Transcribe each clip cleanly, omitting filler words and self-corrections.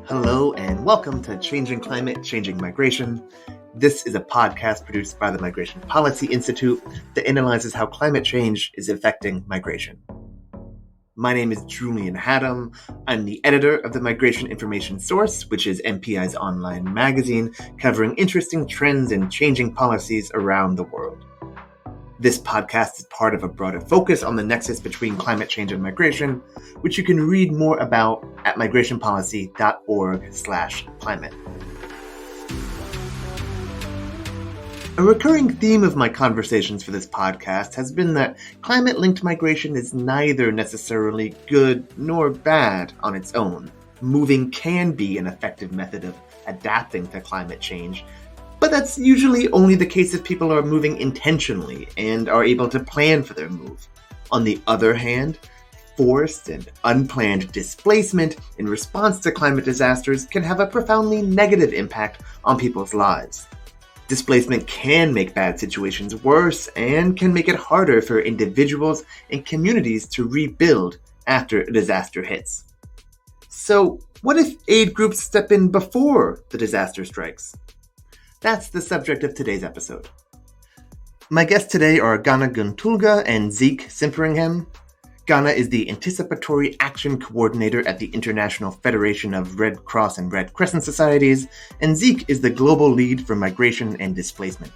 Hello and welcome to Changing Climate, Changing Migration. This is a podcast produced by the Migration Policy Institute that analyzes how climate change is affecting migration. My name is Julian Haddam. I'm the editor of the Migration Information Source, which is MPI's online magazine covering interesting trends and changing policies around the world. This podcast is part of a broader focus on the nexus between climate change and migration, which you can read more about at migrationpolicy.org/climate. A recurring theme of my conversations for this podcast has been that climate-linked migration is neither necessarily good nor bad on its own. Moving can be an effective method of adapting to climate change, but that's usually only the case if people are moving intentionally and are able to plan for their move. On the other hand, forced and unplanned displacement in response to climate disasters can have a profoundly negative impact on people's lives. Displacement can make bad situations worse and can make it harder for individuals and communities to rebuild after a disaster hits. So, what if aid groups step in before the disaster strikes? That's the subject of today's episode. My guests today are Gana Gantulga and Zeke Simperingham. Gana is the Anticipatory Action Coordinator at the International Federation of Red Cross and Red Crescent Societies, and Zeke is the Global Lead for Migration and Displacement.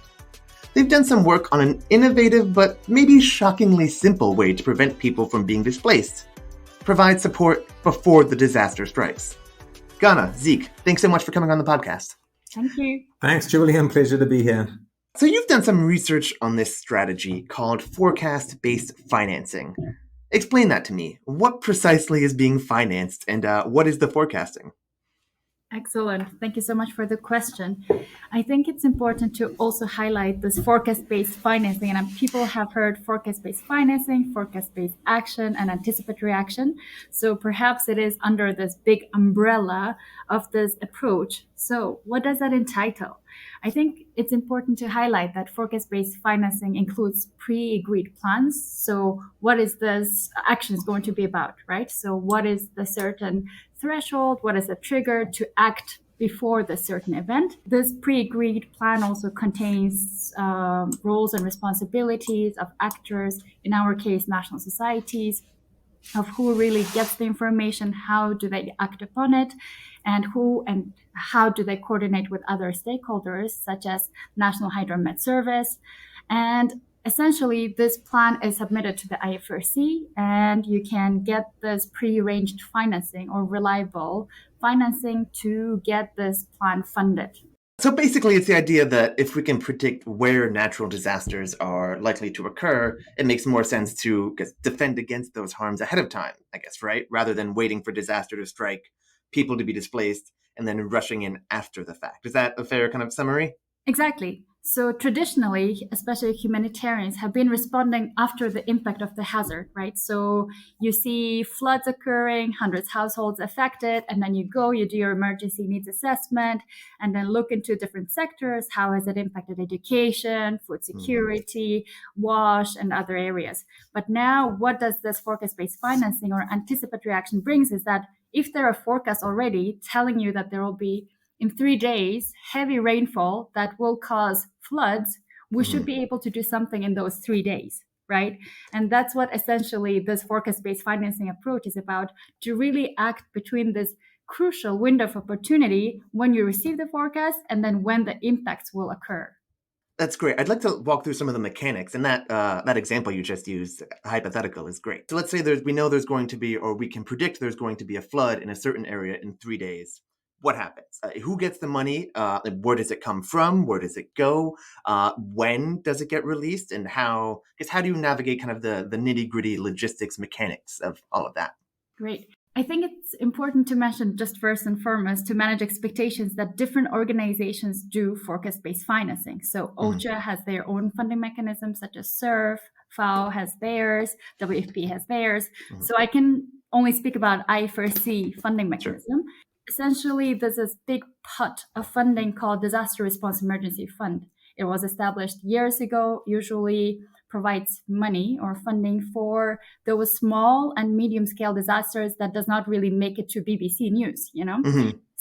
They've done some work on an innovative but maybe shockingly simple way to prevent people from being displaced. Provide support before the disaster strikes. Gana, Zeke, thanks so much for coming on the podcast. Thank you. Thanks, Julian. Pleasure to be here. So you've done some research on this strategy called forecast-based financing. Explain that to me. What precisely is being financed and what is the forecasting? Excellent. Thank you so much for the question. I think it's important to also highlight this forecast-based financing. And people have heard forecast-based financing, forecast-based action, and anticipatory action. So perhaps it is under this big umbrella of this approach. So what does that entitle? I think it's important to highlight that forecast-based financing includes pre-agreed plans. So what is this action is going to be about, right? So what is the certain threshold? What is the trigger to act before the certain event? This pre-agreed plan also contains roles and responsibilities of actors, in our case, national societies, of who really gets the information, how do they act upon it, and who and how do they coordinate with other stakeholders, such as National Hydromet Service. And essentially, this plan is submitted to the IFRC, and you can get this pre-arranged financing or reliable financing to get this plan funded. So basically, it's the idea that if we can predict where natural disasters are likely to occur, it makes more sense to defend against those harms ahead of time, I guess, right? Rather than waiting for disaster to strike, people to be displaced, and then rushing in after the fact. Is that a fair kind of summary? Exactly. So traditionally, especially humanitarians have been responding after the impact of the hazard, right? So you see floods occurring, hundreds of households affected, and then you do your emergency needs assessment, and then look into different sectors. How has it impacted education, food security, wash, and other areas? But now what does this forecast-based financing or anticipatory action brings is that if there are forecasts already telling you that there will be in 3 days, heavy rainfall that will cause floods, we should be able to do something in those 3 days, right? And that's what essentially this forecast-based financing approach is about, to really act between this crucial window of opportunity when you receive the forecast and then when the impacts will occur. That's great. I'd like to walk through some of the mechanics, and that example you just used, hypothetical, is great. So let's say we know there's going to be, or we can predict there's going to be a flood in a certain area in 3 days. What happens? Who gets the money? Where does it come from? Where does it go? When does it get released? And how do you navigate kind of the nitty-gritty logistics mechanics of all of that? Great. I think it's important to mention, just first and foremost, to manage expectations that different organizations do forecast-based financing. So OCHA has their own funding mechanisms, such as SURF, FAO has theirs, WFP has theirs. So I can only speak about IFRC funding mechanism. Sure. Essentially, there's this big pot of funding called Disaster Response Emergency Fund. It was established years ago, usually provides money or funding for those small and medium scale disasters that does not really make it to BBC News,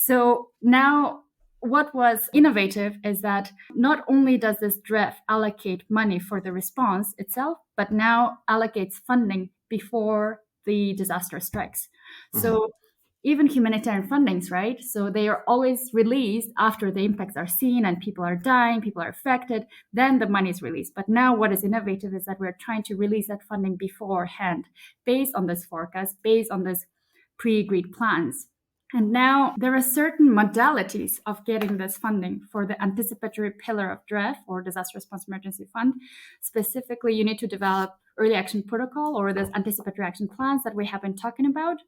So now what was innovative is that not only does this DREF allocate money for the response itself, but now allocates funding before the disaster strikes. So even humanitarian fundings, right? So they are always released after the impacts are seen and people are dying, people are affected, then the money is released. But now what is innovative is that we're trying to release that funding beforehand, based on this forecast, based on this pre-agreed plans. And now there are certain modalities of getting this funding for the anticipatory pillar of DREF, or Disaster Response Emergency Fund. Specifically, you need to develop early action protocol or those anticipatory action plans that we have been talking about.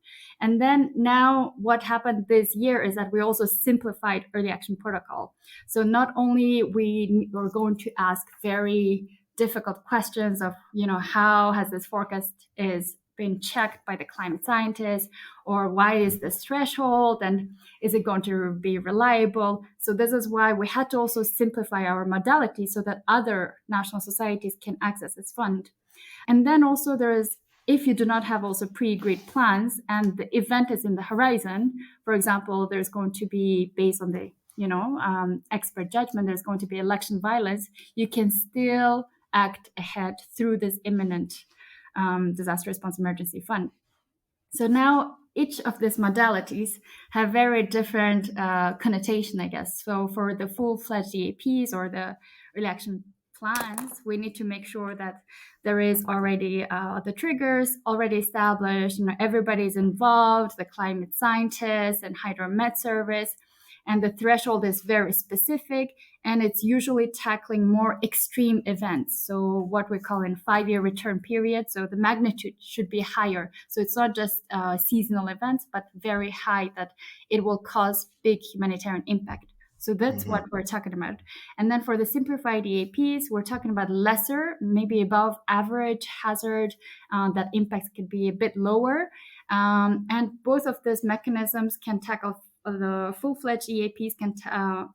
And then now what happened this year is that we also simplified early action protocol. So not only we are going to ask very difficult questions of, how has this forecast is been checked by the climate scientists, or why is this threshold, and is it going to be reliable? So this is why we had to also simplify our modality so that other national societies can access this fund. And then also there is, if you do not have also pre-agreed plans and the event is in the horizon, for example, there's going to be, based on the expert judgment, there's going to be election violence, you can still act ahead through this imminent disaster response emergency fund. So now each of these modalities have very different connotation, I guess. So for the full-fledged EAPs or the early action plans, we need to make sure that there is already the triggers already established, everybody's involved, the climate scientists and hydromet service, and the threshold is very specific, and it's usually tackling more extreme events. So what we call in 5-year return period. So the magnitude should be higher. So it's not just seasonal events, but very high, that it will cause big humanitarian impact. So that's what we're talking about. And then for the simplified EAPs, we're talking about lesser, maybe above average hazard, that impacts could be a bit lower. And both of these mechanisms can tackle, the full-fledged EAPs can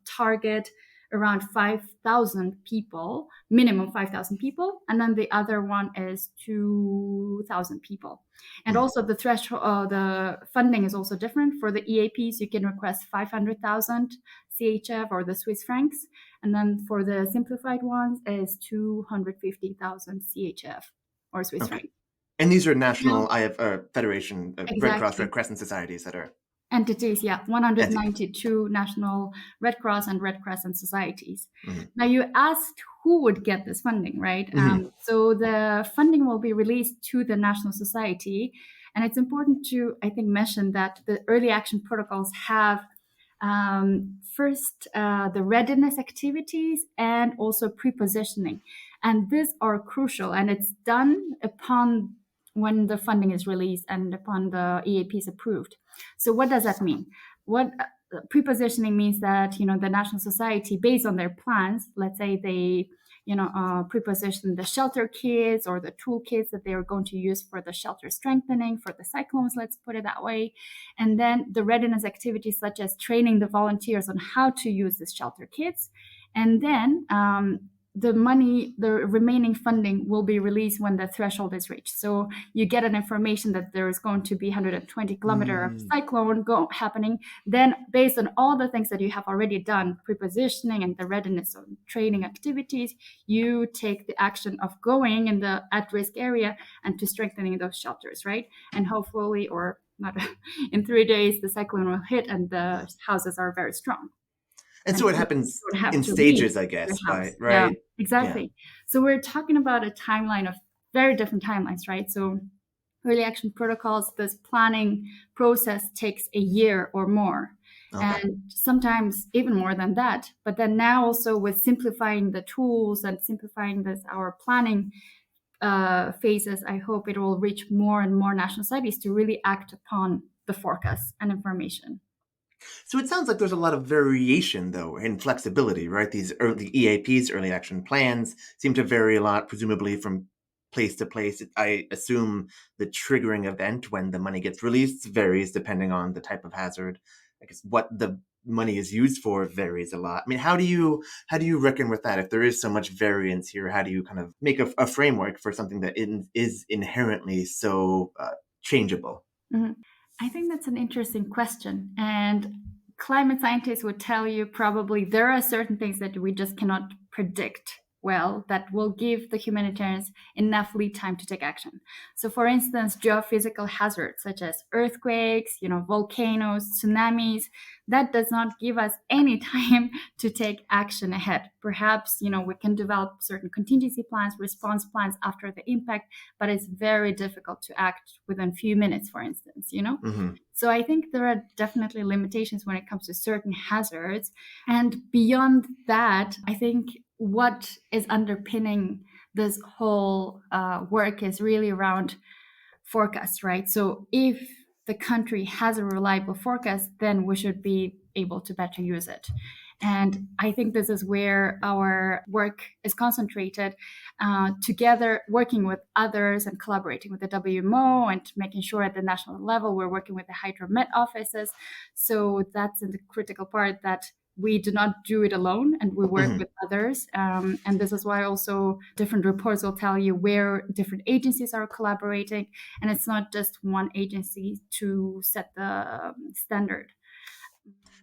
target around 5,000 people, minimum 5,000 people. And then the other one is 2,000 people. And also the threshold, the funding is also different. For the EAPs, you can request 500,000 CHF or the Swiss francs. And then for the simplified ones is 250,000 CHF or Swiss francs. And these are national Federation, exactly. Red Cross, Red Crescent societies that are... Entities, 192 national Red Cross and Red Crescent societies. Now, you asked who would get this funding, right? So the funding will be released to the national society. And it's important to, I think, mention that the early action protocols have first the readiness activities and also pre-positioning. And these are crucial, and it's done upon when the funding is released and upon the EAP is approved. So what does that mean? What pre-positioning means that, the national society, based on their plans, let's say they, pre-position the shelter kits or the toolkits that they are going to use for the shelter strengthening, for the cyclones, let's put it that way. And then the readiness activities, such as training the volunteers on how to use the shelter kits. And then the remaining funding will be released when the threshold is reached. So you get an information that there is going to be 120 kilometer of cyclone happening. Then based on all the things that you have already done, pre-positioning and the readiness of training activities, you take the action of going in the at-risk area and to strengthening those shelters, right? And hopefully, or not, in 3 days, the cyclone will hit and the houses are very strong. And so it happens in stages, I guess, right? Yeah, exactly. Yeah. So we're talking about a timeline of very different timelines, right? So early action protocols, this planning process takes a year or more, and sometimes even more than that. But then now also with simplifying the tools and simplifying our planning phases, I hope it will reach more and more national societies to really act upon the forecast and information. So it sounds like there's a lot of variation, though, in flexibility, right? These early EAPs, early action plans, seem to vary a lot, presumably from place to place. I assume the triggering event when the money gets released varies depending on the type of hazard. I guess what the money is used for varies a lot. I mean, how do you reckon with that? If there is so much variance here, how do you kind of make a framework for something that is inherently so changeable? I think that's an interesting question. And climate scientists would tell you probably there are certain things that we just cannot predict well that will give the humanitarians enough lead time to take action. So for instance, geophysical hazards such as earthquakes, volcanoes, tsunamis, that does not give us any time to take action ahead. Perhaps, we can develop certain contingency plans, response plans after the impact, but it's very difficult to act within a few minutes, for instance, Mm-hmm. So I think there are definitely limitations when it comes to certain hazards. And beyond that, I think what is underpinning this whole work is really around forecast, right? So if the country has a reliable forecast, then we should be able to better use it. And I think this is where our work is concentrated, together working with others and collaborating with the WMO and making sure at the national level we're working with the hydromet offices. So that's the critical part, that we do not do it alone and we work with others. And this is why also different reports will tell you where different agencies are collaborating. And it's not just one agency to set the standard.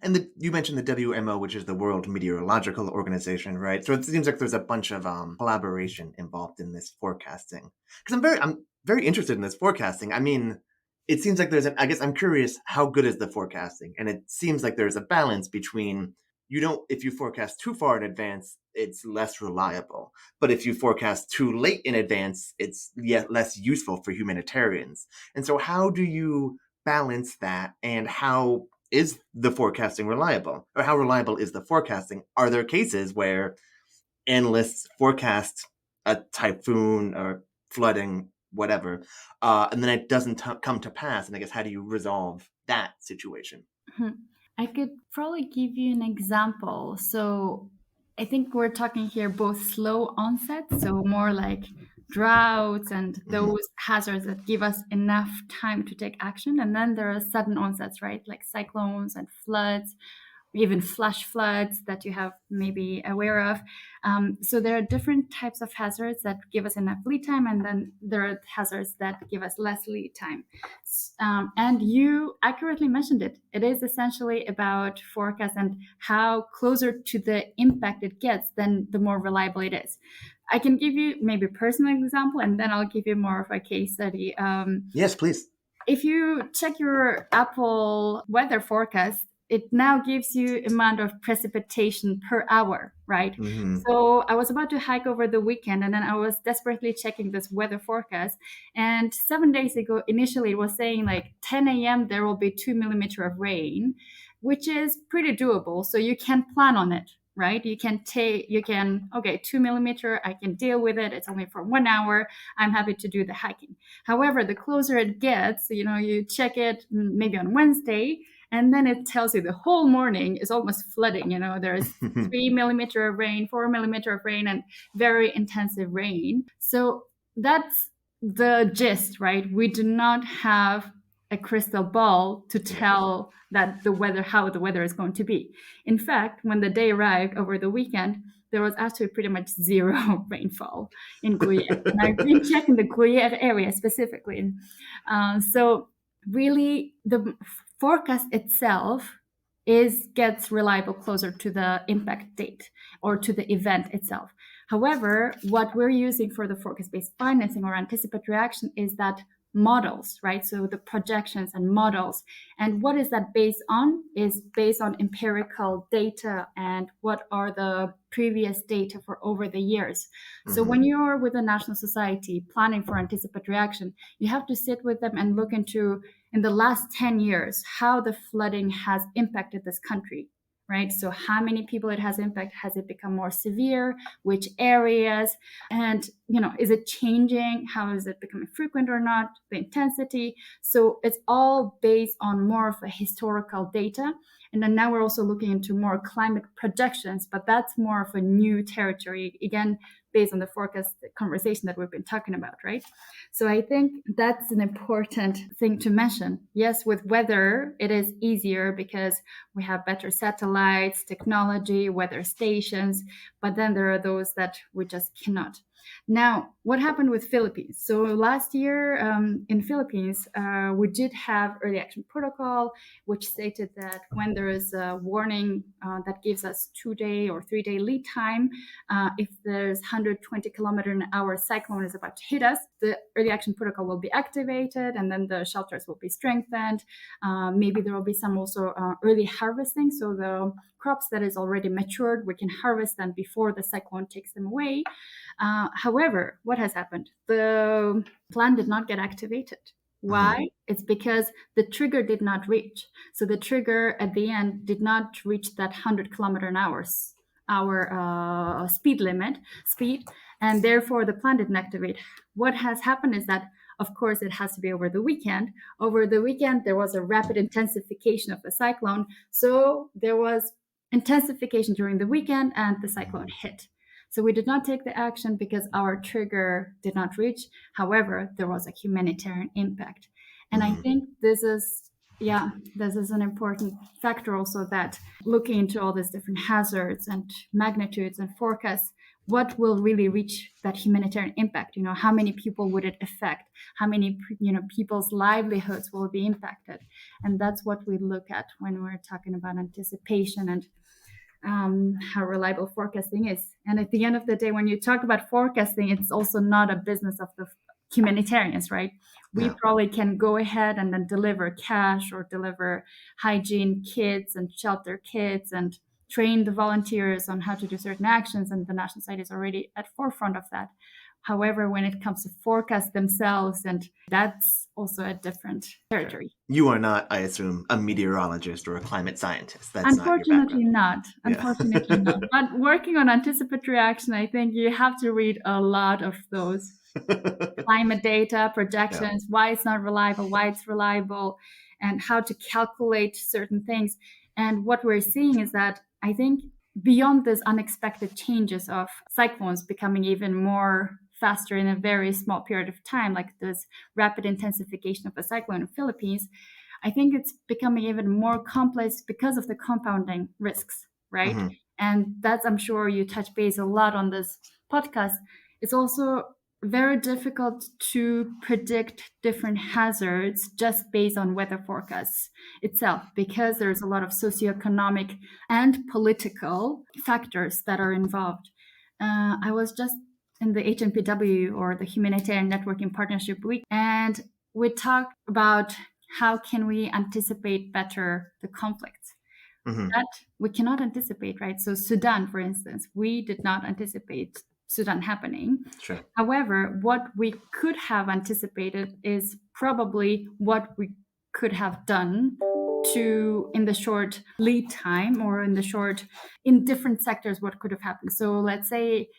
And you mentioned the WMO, which is the World Meteorological Organization, right? So it seems like there's a bunch of collaboration involved in this forecasting. Because I'm very interested in this forecasting. I mean, it seems like I guess I'm curious, how good is the forecasting? And it seems like there's a balance between, if you forecast too far in advance, it's less reliable. But if you forecast too late in advance, it's yet less useful for humanitarians. And so how do you balance that, and how is the forecasting reliable? Or how reliable is the forecasting? Are there cases where analysts forecast a typhoon or flooding, whatever, and then it doesn't come to pass? And I guess, how do you resolve that situation? I could probably give you an example. So I think we're talking here both slow onset, so more like droughts and those hazards that give us enough time to take action. And then there are sudden onsets, right? Like cyclones and floods, even flash floods that you have maybe aware of. So there are different types of hazards that give us enough lead time, and then there are hazards that give us less lead time. And you accurately mentioned it. It is essentially about forecast, and how closer to the impact it gets, then the more reliable it is. I can give you maybe a personal example, and then I'll give you more of a case study. Yes, please. If you check your Apple weather forecast, it now gives you amount of precipitation per hour, right? Mm-hmm. So I was about to hike over the weekend, and then I was desperately checking this weather forecast. And 7 days ago, initially it was saying like 10 a.m. there will be 2 millimeters of rain, which is pretty doable. So you can plan on it, right? You can, 2 millimeter, I can deal with it. It's only for 1 hour. I'm happy to do the hiking. However, the closer it gets, you check it maybe on Wednesday, and then it tells you the whole morning is almost flooding. There's 3 millimeter of rain, 4 millimeter of rain, and very intensive rain. So that's the gist, right? We do not have a crystal ball to tell that how the weather is going to be. In fact, when the day arrived over the weekend, there was actually pretty much zero rainfall in Gruyere. And I've been checking the Gruyere area specifically. So really, the forecast itself gets reliable closer to the impact date or to the event itself. However, what we're using for the forecast-based financing or anticipatory action is that models, right? So the projections and models. And what is that based on? Is based on empirical data and what are the previous data for over the years. So when you're with a national society planning for anticipatory action, you have to sit with them and look into, in the last 10 years, how the flooding has impacted this country, right? So how many people it has impacted? Has it become more severe? Which areas? And, is it changing? How is it becoming frequent or not? The intensity. So it's all based on more of a historical data. And then now we're also looking into more climate projections, but that's more of a new territory, again, based on the forecast conversation that we've been talking about, right? So I think that's an important thing to mention. Yes, with weather, it is easier because we have better satellites, technology, weather stations, but then there are those that we just cannot. Now, what happened with Philippines? So last year in Philippines, we did have early action protocol, which stated that when there is a warning that gives us 2-day or 3-day lead time, if there's 120 kilometer an hour cyclone is about to hit us, the early action protocol will be activated, and then the shelters will be strengthened. Maybe there will be some also early harvesting, so the crops that is already matured, we can harvest them before the cyclone takes them away. However, what has happened? The plan did not get activated. Why? It's because the trigger did not reach. So the trigger at the end did not reach that 100 kilometer an hour speed, and therefore the plan didn't activate. What has happened is that, of course, it has to be over the weekend. Over the weekend, there was a rapid intensification of the cyclone. So there was intensification during the weekend and the cyclone hit. So we did not take the action because our trigger did not reach. However, there was a humanitarian impact. And I think this is an important factor also, that looking into all these different hazards and magnitudes and forecasts, what will really reach that humanitarian impact? How many people would it affect? How many, people's livelihoods will be impacted? And that's what we look at when we're talking about anticipation and how reliable forecasting is. And at the end of the day, when you talk about forecasting, it's also not a business of the humanitarians, right? We probably can go ahead and then deliver cash or deliver hygiene kits and shelter kits and train the volunteers on how to do certain actions, and the national site is already at forefront of that. However, when it comes to forecast themselves, and that's also a different territory. You are not, I assume, a meteorologist or a climate scientist. That's Unfortunately not. Unfortunately not. But working on anticipatory action, I think you have to read a lot of those climate data, projections, why it's not reliable, why it's reliable, and how to calculate certain things. And what we're seeing is that, I think, beyond these unexpected changes of cyclones becoming even more faster in a very small period of time, like this rapid intensification of a cyclone in the Philippines, I think it's becoming even more complex because of the compounding risks, right? And that's, I'm sure you touch base a lot on this podcast. It's also very difficult to predict different hazards just based on weather forecasts itself, because there's a lot of socioeconomic and political factors that are involved. I was just in the HNPW, or the Humanitarian Networking Partnership Week, and we talked about how can we anticipate better the conflicts that we cannot anticipate, right? So Sudan, for instance, we did not anticipate Sudan happening. Sure. However, what we could have anticipated is probably what we could have done to, in the short lead time, or in different sectors, what could have happened. So let's say,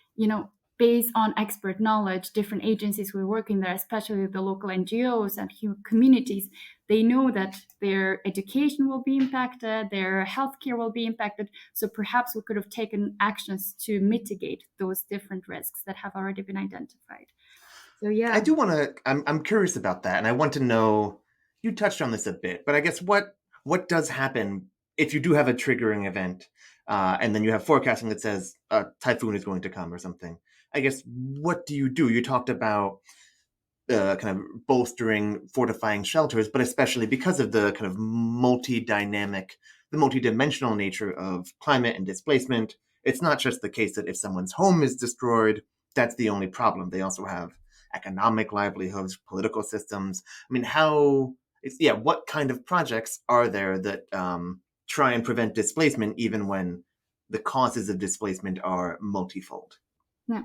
based on expert knowledge, different agencies who are working there, especially the local NGOs and communities, they know that their education will be impacted, their healthcare will be impacted. So perhaps we could have taken actions to mitigate those different risks that have already been identified. So yeah. I do want to, I'm curious about that. And I want to know, you touched on this a bit, but I guess what does happen if you do have a triggering event, and then you have forecasting that says a typhoon is going to come or something? I guess, what do? You talked about kind of bolstering, fortifying shelters, but especially because of the kind of multi-dimensional nature of climate and displacement, it's not just the case that if someone's home is destroyed, that's the only problem. They also have economic livelihoods, political systems. I mean, what kind of projects are there that try and prevent displacement, even when the causes of displacement are multifold? Yeah,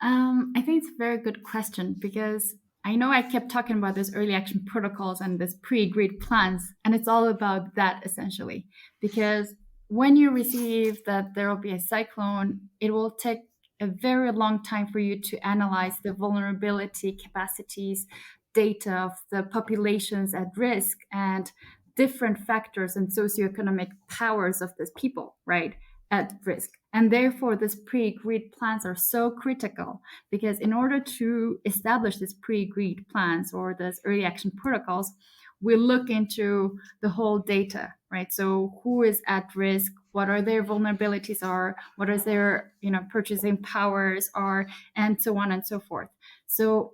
I think it's a very good question, because I know I kept talking about these early action protocols and this pre-agreed plans, and it's all about that essentially. Because when you receive that there will be a cyclone, it will take a very long time for you to analyze the vulnerability capacities, data of the populations at risk, and different factors and socioeconomic powers of these people, right, at risk. And therefore, these pre-agreed plans are so critical, because in order to establish these pre-agreed plans or these early action protocols, we look into the whole data, right? So who is at risk? What are their vulnerabilities are? What is their, purchasing powers are, and so on and so forth. So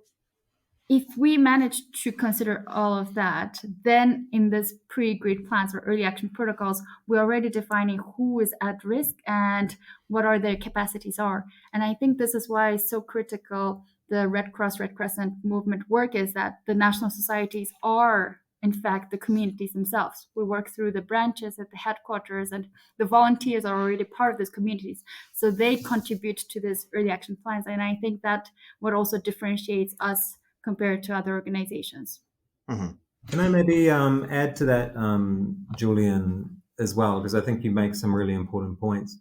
if we manage to consider all of that, then in this pre-agreed plans or early action protocols, we're already defining who is at risk and what are their capacities are. And I think this is why it's so critical the Red Cross, Red Crescent movement work is that the national societies are, in fact, the communities themselves. We work through the branches at the headquarters, and the volunteers are already part of these communities. So they contribute to this early action plans. And I think that what also differentiates us compared to other organizations. Mm-hmm. Can I maybe add to that, Julian, as well? Because I think you make some really important points.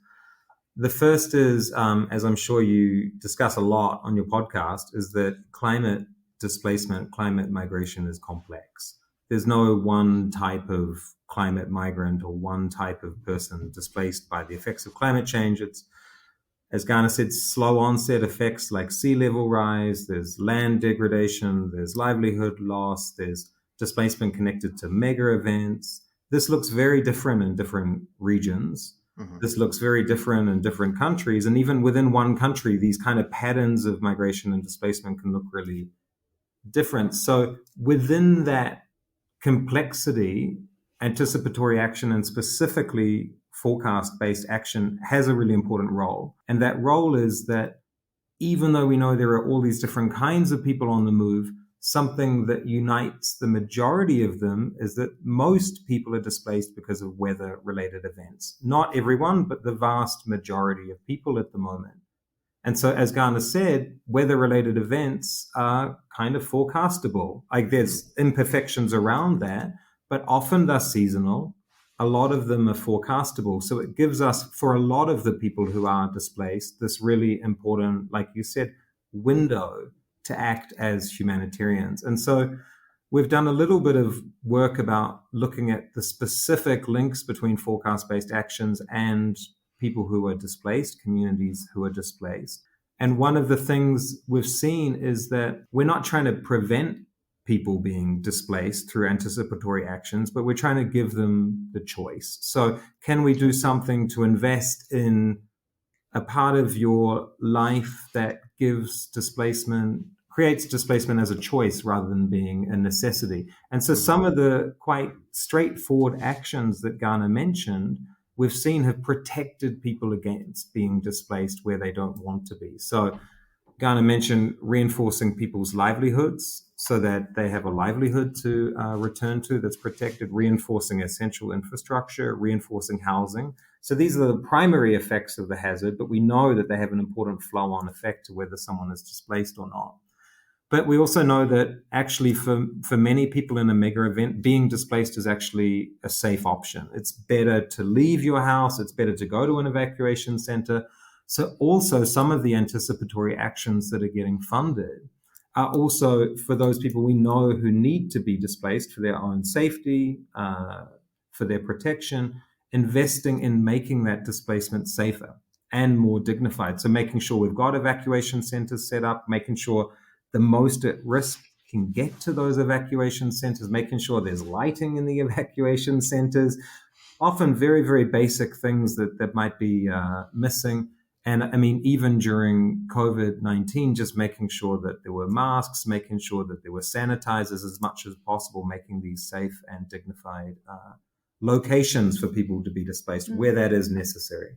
The first is, as I'm sure you discuss a lot on your podcast, is that climate displacement, climate migration is complex. There's no one type of climate migrant or one type of person displaced by the effects of climate change. It's, as Gana said, slow onset effects like sea level rise, there's land degradation, there's livelihood loss, there's displacement connected to mega events. This looks very different in different regions. Mm-hmm. This looks very different in different countries. And even within one country, these kind of patterns of migration and displacement can look really different. So within that complexity, anticipatory action and specifically forecast-based action has a really important role. And that role is that even though we know there are all these different kinds of people on the move, something that unites the majority of them is that most people are displaced because of weather-related events. Not everyone, but the vast majority of people at the moment. And so, as Gana said, weather-related events are kind of forecastable. Like there's imperfections around that, but often they're seasonal. A lot of them are forecastable. So it gives us, for a lot of the people who are displaced, this really important, like you said, window to act as humanitarians. And so we've done a little bit of work about looking at the specific links between forecast-based actions and people who are displaced, communities who are displaced. And one of the things we've seen is that we're not trying to prevent people being displaced through anticipatory actions, but we're trying to give them the choice. So can we do something to invest in a part of your life that gives displacement, creates displacement as a choice rather than being a necessity? And so some of the quite straightforward actions that Gana mentioned, we've seen have protected people against being displaced where they don't want to be. So Gana mentioned reinforcing people's livelihoods so that they have a livelihood to return to that's protected, reinforcing essential infrastructure, reinforcing housing. So these are the primary effects of the hazard, but we know that they have an important flow-on effect to whether someone is displaced or not. But we also know that actually for many people in a mega event, being displaced is actually a safe option. It's better to leave your house. It's better to go to an evacuation center. So also some of the anticipatory actions that are getting funded are also for those people we know who need to be displaced for their own safety, for their protection, investing in making that displacement safer and more dignified. So making sure we've got evacuation centers set up, making sure the most at risk can get to those evacuation centers, making sure there's lighting in the evacuation centers, often very, very basic things that might be missing. And I mean, even during COVID-19, just making sure that there were masks, making sure that there were sanitizers as much as possible, making these safe and dignified locations for people to be displaced where that is necessary.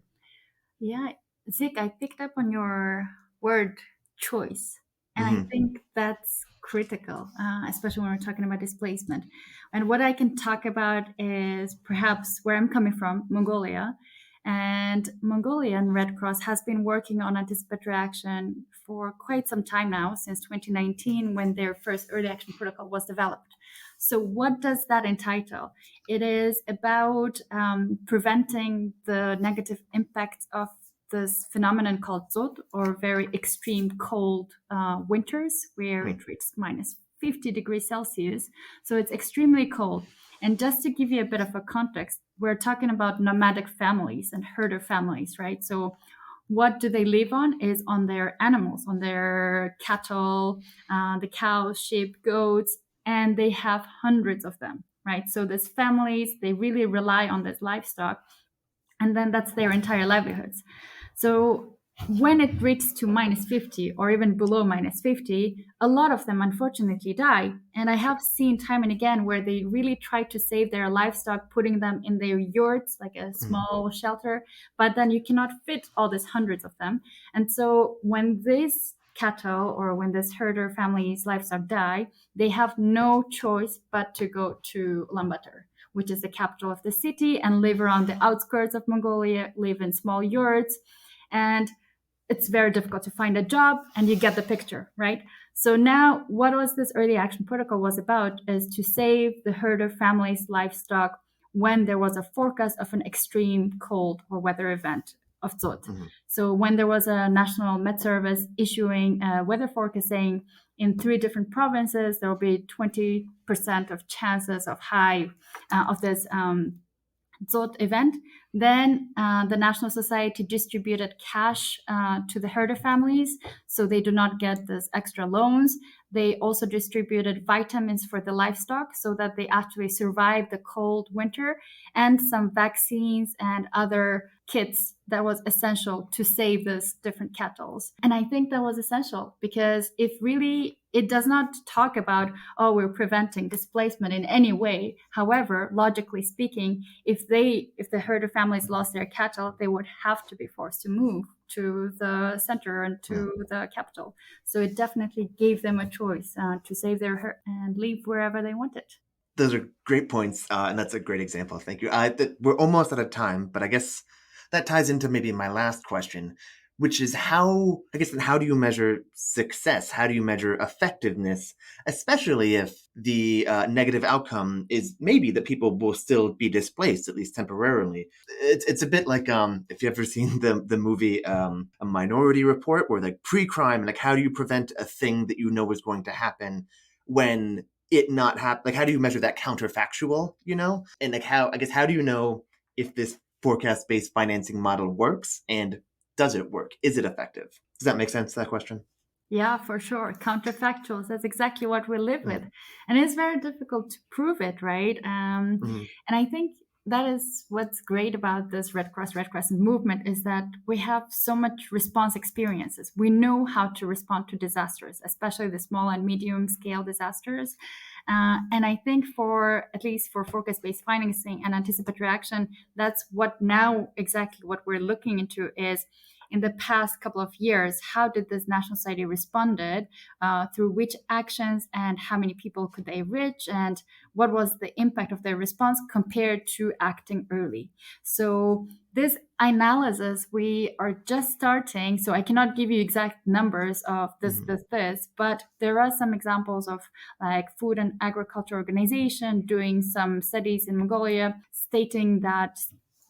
Yeah, Zeke, I picked up on your word choice. And I think that's critical, especially when we're talking about displacement. And what I can talk about is perhaps where I'm coming from, Mongolia. And Mongolian Red Cross has been working on anticipatory action for quite some time now, since 2019, when their first early action protocol was developed. So what does that entitle? It is about preventing the negative impacts of this phenomenon called dzud, or very extreme cold winters, where it reaches minus 50 degrees Celsius. So it's extremely cold. And just to give you a bit of a context, we're talking about nomadic families and herder families, right? So what do they live on is on their animals, on their cattle, the cows, sheep, goats, and they have hundreds of them, right? So these families, they really rely on this livestock, and then that's their entire livelihoods. So when it reaches to -50 or even below -50, a lot of them unfortunately die. And I have seen time and again where they really try to save their livestock, putting them in their yurts, like a small shelter, but then you cannot fit all these hundreds of them. And so when these cattle or when this herder family's livestock die, they have no choice but to go to Ulaanbaatar, which is the capital of the city, and live around the outskirts of Mongolia, live in small yurts. And it's very difficult to find a job, and you get the picture, right? So now what was this early action protocol was about is to save the herder family's livestock when there was a forecast of an extreme cold or weather event of dzud. So when there was a national Met Service issuing a weather forecast saying in 3 different provinces, there will be 20% of chances of high of this dzud event, then the National Society distributed cash to the herder families so they do not get this extra loans. They also distributed vitamins for the livestock so that they actually survive the cold winter, and some vaccines and other kits that was essential to save these different cattle. And I think that was essential because if really it does not talk about, oh, we're preventing displacement in any way. However, logically speaking, if the herder families lost their cattle, they would have to be forced to move to the center and to the capital. So it definitely gave them a choice to save their herd and leave wherever they wanted. Those are great points, and that's a great example. Thank you. We're almost out of time, but I guess that ties into maybe my last question, which is how do you measure success? How do you measure effectiveness, especially if the negative outcome is maybe that people will still be displaced, at least temporarily? It's a bit like if you've ever seen the movie A Minority Report, where like pre-crime, like how do you prevent a thing that you know is going to happen when it not happen? Like how do you measure that counterfactual, you know? And like how do you know if this forecast-based financing model works, and does it work? Is it effective? Does that make sense, that question? Yeah, for sure. Counterfactuals, that's exactly what we live with. And it's very difficult to prove it, right? And I think that is what's great about this Red Crescent movement is that we have so much response experiences. We know how to respond to disasters, especially the small and medium scale disasters. And I think at least for forecast-based financing and anticipatory action, that's what we're looking into is in the past couple of years, how did this National Society responded, through which actions, and how many people could they reach, and what was the impact of their response compared to acting early. So this analysis, we are just starting, so I cannot give you exact numbers of this, but there are some examples of like Food and Agriculture Organization doing some studies in Mongolia stating that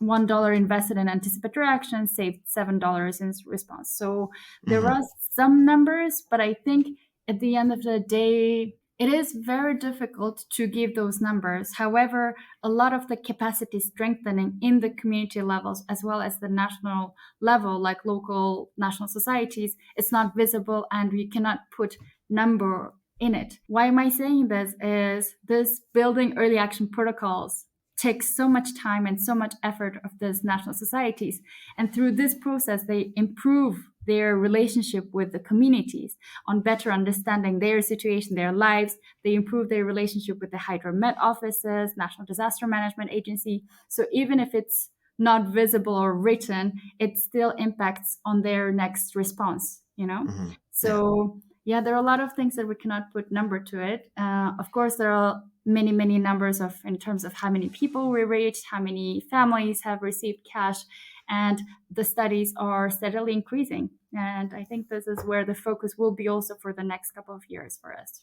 $1 invested in anticipatory action saved $7 in response. So there are some numbers, but I think at the end of the day, it is very difficult to give those numbers. However, a lot of the capacity strengthening in the community levels, as well as the national level, like local national societies, it's not visible and we cannot put number in it. Why am I saying this? Is this building early action protocols takes so much time and so much effort of these national societies. And through this process, they improve their relationship with the communities on better understanding their situation, their lives. They improve their relationship with the Hydromet offices, National Disaster Management Agency. So even if it's not visible or written, it still impacts on their next response, you know? So yeah, there are a lot of things that we cannot put number to it. Of course, there are many numbers in terms of how many people we reached, how many families have received cash, and the studies are steadily increasing. And I think this is where the focus will be also for the next couple of years for us.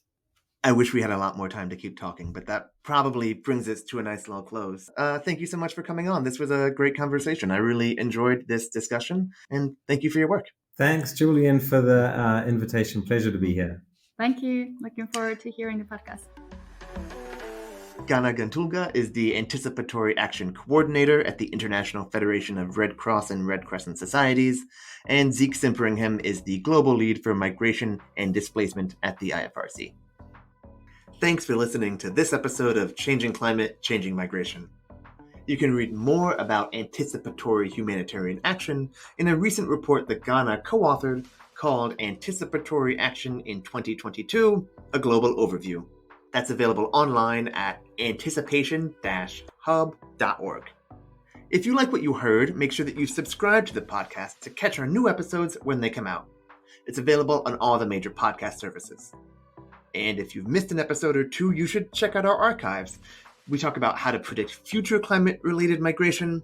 I wish we had a lot more time to keep talking, but that probably brings us to a nice little close. Thank you so much for coming on. This was a great conversation. I really enjoyed this discussion, and thank you for your work. Thanks, Julian, for the invitation. Pleasure to be here. Thank you. Looking forward to hearing the podcast. Gana Gantulga is the Anticipatory Action Coordinator at the International Federation of Red Cross and Red Crescent Societies, and Zeke Simperingham is the Global Lead for Migration and Displacement at the IFRC. Thanks for listening to this episode of Changing Climate, Changing Migration. You can read more about anticipatory humanitarian action in a recent report that Gana co-authored called Anticipatory Action in 2022, A Global Overview. That's available online at anticipation-hub.org. If you like what you heard, make sure that you subscribe to the podcast to catch our new episodes when they come out. It's available on all the major podcast services. And if you've missed an episode or two, you should check out our archives. We talk about how to predict future climate-related migration,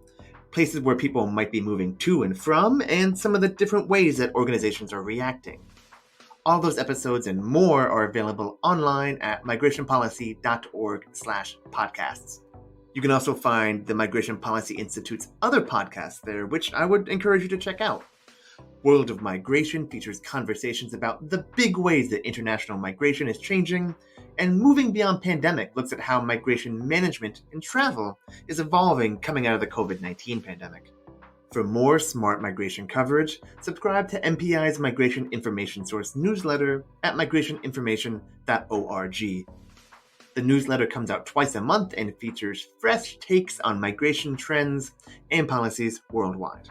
places where people might be moving to and from, and some of the different ways that organizations are reacting. All those episodes and more are available online at migrationpolicy.org/podcasts. You can also find the Migration Policy Institute's other podcasts there, which I would encourage you to check out. World of Migration features conversations about the big ways that international migration is changing, and Moving Beyond Pandemic looks at how migration management and travel is evolving coming out of the COVID-19 pandemic. For more smart migration coverage, subscribe to MPI's Migration Information Source newsletter at migrationinformation.org. The newsletter comes out twice a month and features fresh takes on migration trends and policies worldwide.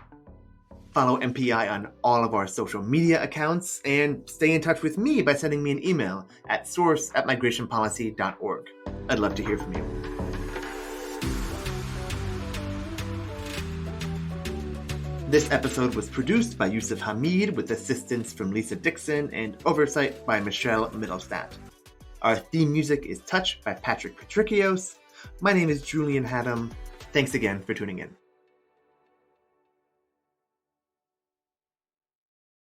Follow MPI on all of our social media accounts and stay in touch with me by sending me an email at source@migrationpolicy.org. I'd love to hear from you. This episode was produced by Yusuf Hamid with assistance from Lisa Dixon and oversight by Michelle Middlestadt. Our theme music is Touch by Patrick Patricios. My name is Julian Haddam. Thanks again for tuning in.